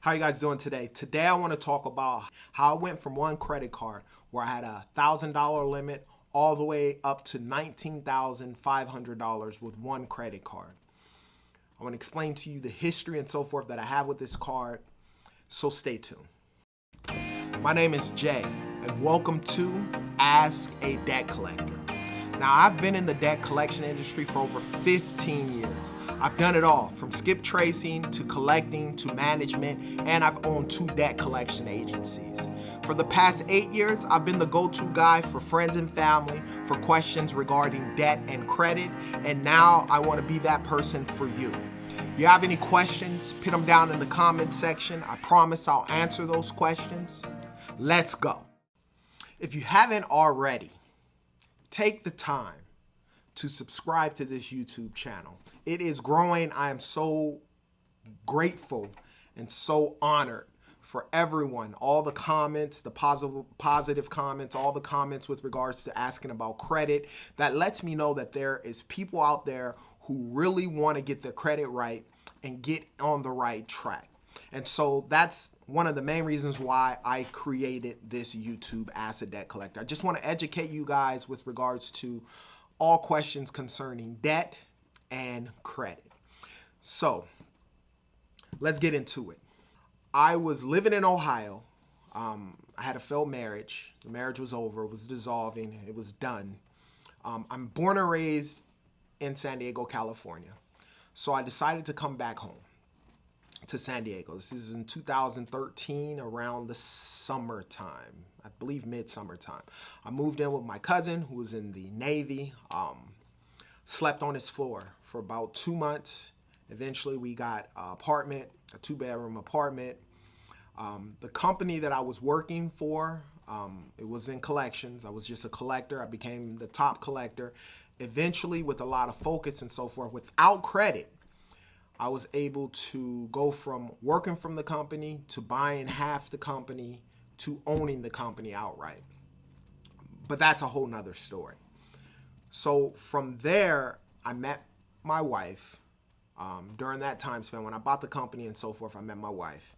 How you guys doing today? Today I want to talk about how I went from one credit card where I had a $1,000 limit all the way up to $19,500 with one credit card. I want to explain to you the history and so forth that I have with this card, so stay tuned. My name is Jay and welcome to Ask a Debt Collector. Now I've been in the debt collection industry for over 15 years. I've done it all, from skip tracing to collecting to management, and I've owned 2 debt collection agencies. For the past 8 years, I've been the go-to guy for friends and family for questions regarding debt and credit, and now I want to be that person for you. If you have any questions, put them down in the comment section. I promise I'll answer those questions. Let's go. If you haven't already, take the time to subscribe to this YouTube channel. It is growing. I am so grateful and so honored for everyone, all the comments, the positive comments, all the comments with regards to asking about credit. That lets me know that there is people out there who really want to get their credit right and get on the right track. And so that's one of the main reasons why I created this YouTube Ask a Debt Collector. I just want to educate you guys with regards to all questions concerning debt and credit. So let's get into it. I was living in Ohio. I had a failed marriage. The marriage was over, it was dissolving, it was done. I'm born and raised in San Diego, California. So I decided to come back home to San Diego. This is in 2013, around the summertime, I believe mid-summertime. I moved in with my cousin who was in the Navy, slept on his floor for about 2 months. Eventually we got an apartment, a 2-bedroom apartment. The company that I was working for, it was in collections. I was just a collector. I became the top collector. Eventually, with a lot of focus and so forth, without credit, I was able to go from working from the company to buying half the company to owning the company outright. But that's a whole nother story. So from there, I met my wife. During that time span, when I bought the company and so forth, I met my wife.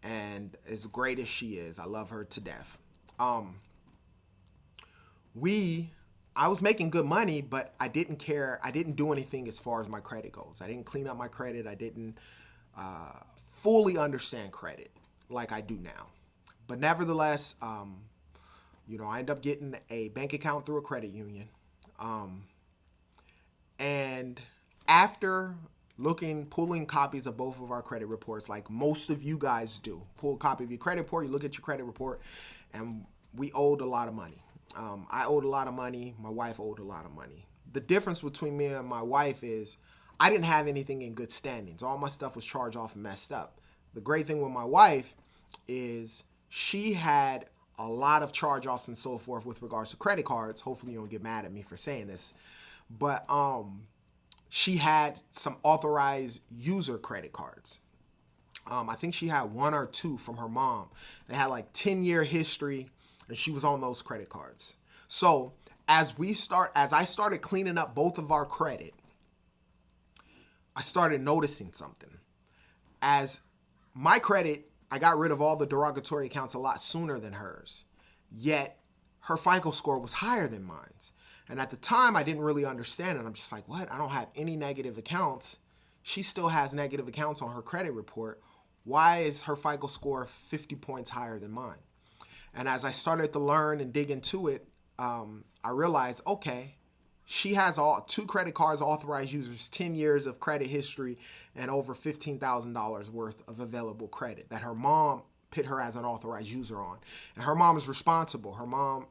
And as great as she is, I love her to death. I was making good money, but I didn't care. I didn't do anything as far as my credit goes. I didn't clean up my credit. I didn't fully understand credit like I do now. But nevertheless, I ended up getting a bank account through a credit union. And after pulling copies of both of our credit reports, like most of you guys do, pull a copy of your credit report, you look at your credit report, and we owed a lot of money. I owed a lot of money. My wife owed a lot of money. The difference between me and my wife is I didn't have anything in good standings. All my stuff was charged off and messed up. The great thing with my wife is she had a lot of charge-offs and so forth with regards to credit cards. Hopefully you don't get mad at me for saying this. But she had some authorized user credit cards. I think she had 1 or 2 from her mom. They had like 10-year history, and she was on those credit cards. So as I started cleaning up both of our credit, I started noticing something. As my credit, I got rid of all the derogatory accounts a lot sooner than hers. Yet her FICO score was higher than mine. And at the time, I didn't really understand it. I'm just like, what? I don't have any negative accounts. She still has negative accounts on her credit report. Why is her FICO score 50 points higher than mine? And as I started to learn and dig into it, I realized, okay, she has 2 credit cards, authorized users, 10 years of credit history, and over $15,000 worth of available credit that her mom put her as an authorized user on. And her mom is responsible. Her mom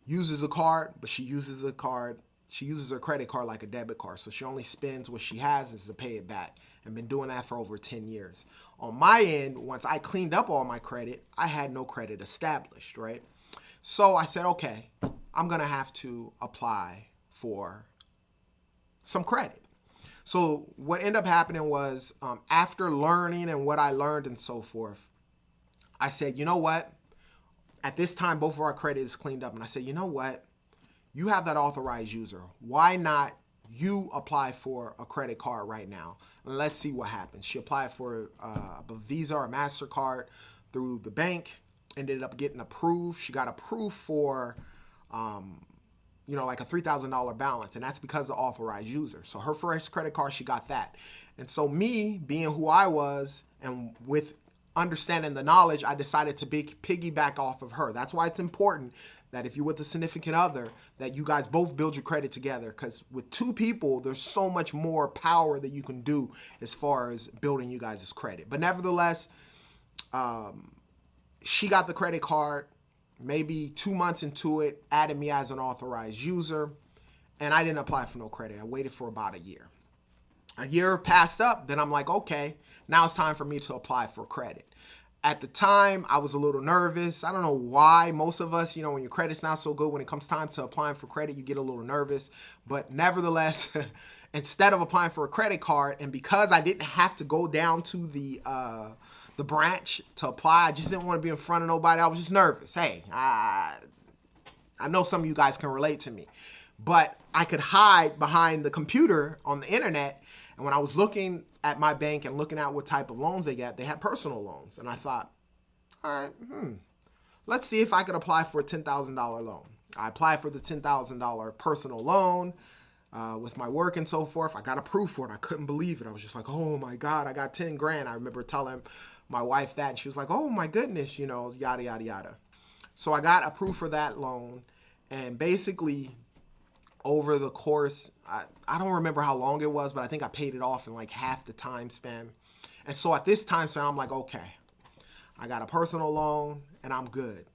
uses the card, but she uses her credit card like a debit card. So she only spends what she has is to pay it back, and been doing that for over 10 years. On my end, once I cleaned up all my credit, I had no credit established, right? So I said, okay, I'm gonna have to apply for some credit. So what ended up happening was, after learning and what I learned and so forth, I said, you know what? At this time, both of our credit is cleaned up. And I said, you know what? You have that authorized user. Why not you apply for a credit card right now. And let's see what happens. She applied for a Visa or MasterCard through the bank, ended up getting approved. She got approved for, like a $3,000 balance, and that's because of the authorized user. So her first credit card, she got that. And so me, being who I was, and with understanding the knowledge, I decided to piggyback off of her. That's why it's important that if you're with a significant other, that you guys both build your credit together, because with two people, there's so much more power that you can do as far as building you guys' credit. But nevertheless, she got the credit card, maybe 2 months into it, added me as an authorized user, and I didn't apply for no credit. I waited for about a year. A year passed up, then I'm like, okay, now it's time for me to apply for credit. At the time, I was a little nervous. I don't know why. Most of us, when your credit's not so good, when it comes time to applying for credit, you get a little nervous. But nevertheless, instead of applying for a credit card, and because I didn't have to go down to the branch to apply, I just didn't want to be in front of nobody. I was just nervous. Hey, I know some of you guys can relate to me. But I could hide behind the computer on the internet. And when I was looking at my bank and looking at what type of loans they had personal loans. And I thought, all right, let's see if I could apply for a $10,000 loan. I applied for the $10,000 personal loan with my work and so forth. I got approved for it. I couldn't believe it. I was just like, oh my God, I got 10 grand. I remember telling my wife that, and she was like, oh my goodness, yada, yada, yada. So I got approved for that loan, and basically over the course, I don't remember how long it was, but I think I paid it off in like half the time span. And so at this time span, I'm like, okay, I got a personal loan and I'm good.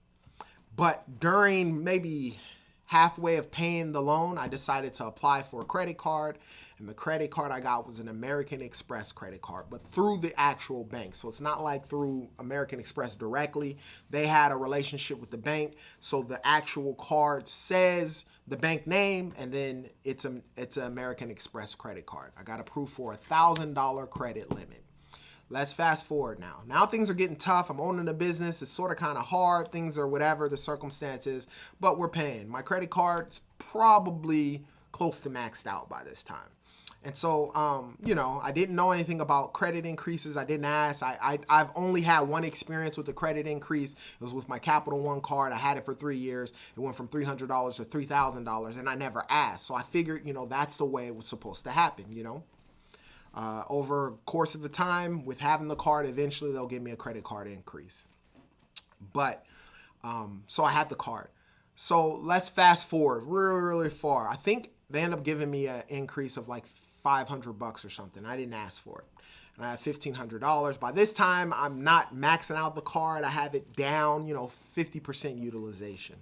But during maybe halfway of paying the loan, I decided to apply for a credit card. And the credit card I got was an American Express credit card, but through the actual bank. So it's not like through American Express directly. They had a relationship with the bank. So the actual card says the bank name, and then it's an American Express credit card. I got approved for a $1,000 credit limit. Let's fast forward now. Now things are getting tough. I'm owning a business. It's sort of kind of hard. Things are whatever the circumstances, but we're paying. My credit card's probably close to maxed out by this time. And so, I didn't know anything about credit increases. I didn't ask. I've only had one experience with the credit increase. It was with my Capital One card. I had it for 3 years. It went from $300 to $3,000, and I never asked. So I figured, that's the way it was supposed to happen, Over the course of the time, with having the card, eventually they'll give me a credit card increase. But, so I had the card. So let's fast forward really, really far. I think they end up giving me an increase of like $500 or something. I didn't ask for it. And I had $1,500. By this time, I'm not maxing out the card. I have it down, 50% utilization.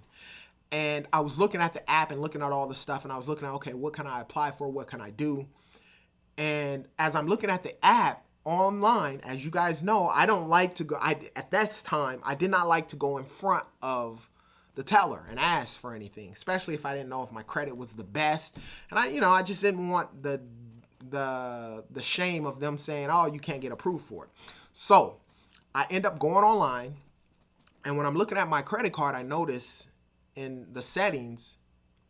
And I was looking at the app and looking at all the stuff, and I was looking at, okay, what can I apply for? What can I do? And as I'm looking at the app online, as you guys know, I don't like to go, at this time, I did not like to go in front of the teller and ask for anything, especially if I didn't know if my credit was the best. And I just didn't want the shame of them saying, oh, you can't get approved for it. So I end up going online, and when I'm looking at my credit card, I notice in the settings,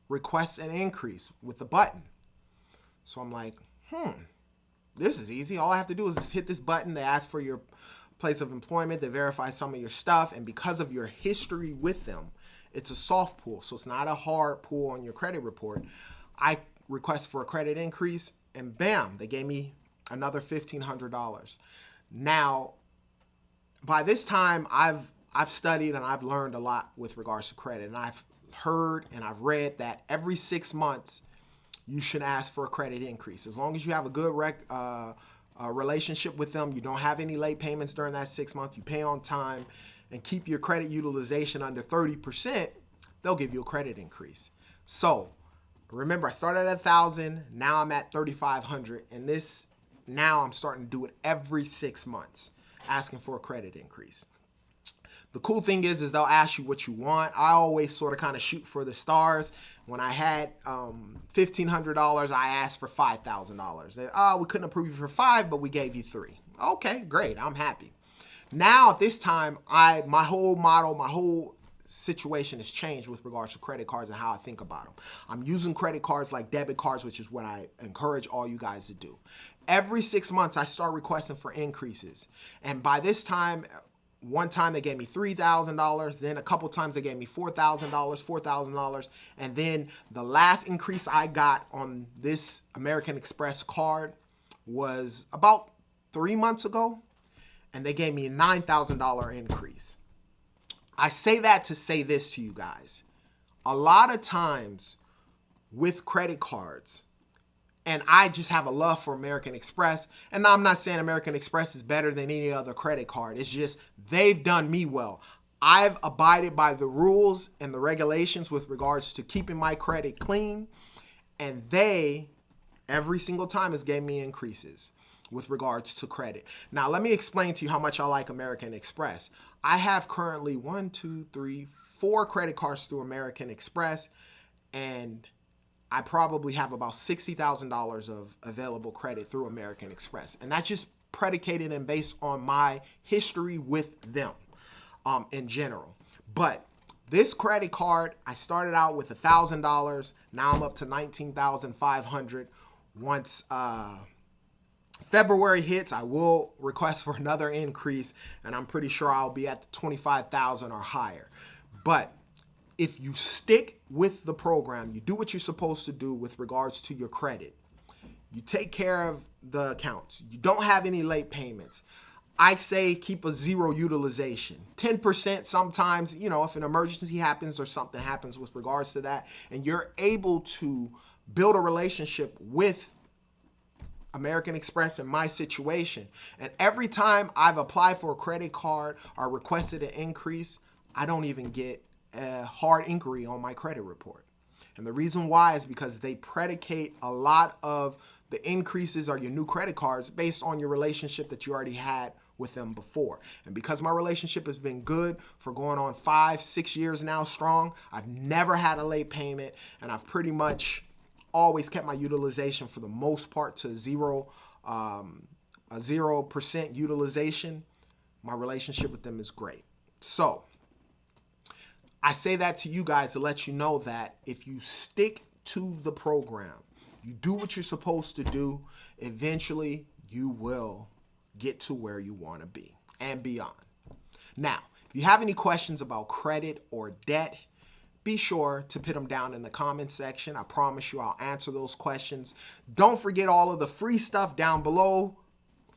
request an increase with the button. So I'm like, this is easy. All I have to do is just hit this button. They ask for your place of employment. They verify some of your stuff. And because of your history with them, it's a soft pull. So it's not a hard pull on your credit report. I request for a credit increase, and bam, they gave me another $1,500. Now, by this time, I've studied and I've learned a lot with regards to credit. And I've heard and I've read that every 6 months, you should ask for a credit increase. As long as you have a good relationship with them, you don't have any late payments during that 6 months, you pay on time, and keep your credit utilization under 30%, they'll give you a credit increase. So remember, I started at 1,000, now I'm at 3,500, and now I'm starting to do it every 6 months, asking for a credit increase. The cool thing is they'll ask you what you want. I always sort of kind of shoot for the stars. When I had $1,500, I asked for $5,000. We couldn't approve you for 5, but we gave you 3. Okay, great, I'm happy. Now at this time, my whole model, my whole situation has changed with regards to credit cards and how I think about them. I'm using credit cards like debit cards, which is what I encourage all you guys to do. Every 6 months, I start requesting for increases. And by this time, one time they gave me $3,000, then a couple times they gave me $4,000, and then the last increase I got on this American Express card was about 3 months ago, and they gave me a $9,000 increase. I say that to say this to you guys. A lot of times with credit cards, and I just have a love for American Express, and I'm not saying American Express is better than any other credit card. It's just they've done me well. I've abided by the rules and the regulations with regards to keeping my credit clean, and they, every single time, has gave me increases with regards to credit. Now, let me explain to you how much I like American Express. I have currently 4 credit cards through American Express, and I probably have about $60,000 of available credit through American Express. And that's just predicated and based on my history with them in general. But this credit card, I started out with $1,000. Now I'm up to $19,500. Once February hits, I will request for another increase, and I'm pretty sure I'll be at the $25,000 or higher. But if you stick with the program, you do what you're supposed to do with regards to your credit, you take care of the accounts, you don't have any late payments, I say keep a 0 utilization. 10% sometimes, if an emergency happens or something happens with regards to that, and you're able to build a relationship with American Express in my situation. And every time I've applied for a credit card or requested an increase, I don't even get a hard inquiry on my credit report. And the reason why is because they predicate a lot of the increases or your new credit cards based on your relationship that you already had with them before. And because my relationship has been good for going on 5-6 years now strong, I've never had a late payment, and I've pretty much always kept my utilization for the most part to 0% utilization. My relationship with them is great. So I say that to you guys to let you know that if you stick to the program, you do what you're supposed to do, eventually you will get to where you want to be and beyond. Now, if you have any questions about credit or debt, be sure to put them down in the comment section. I promise you I'll answer those questions. Don't forget all of the free stuff down below.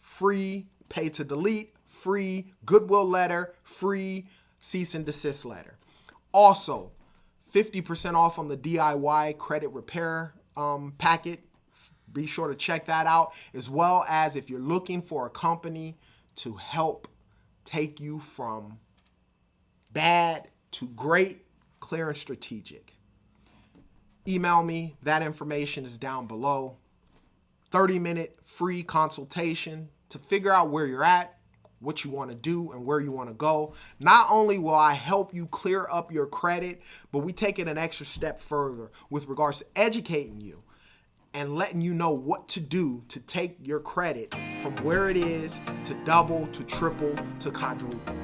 Free pay to delete, free Goodwill letter, free cease and desist letter. Also, 50% off on the DIY credit repair packet. Be sure to check that out, as well as if you're looking for a company to help take you from bad to great, clear and strategic. Email me. That information is down below. 30-minute free consultation to figure out where you're at, what you want to do, and where you want to go. Not only will I help you clear up your credit, but we take it an extra step further with regards to educating you and letting you know what to do to take your credit from where it is to double, to triple, to quadruple.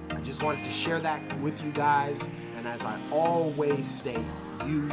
I just wanted to share that with you guys. And as I always state, you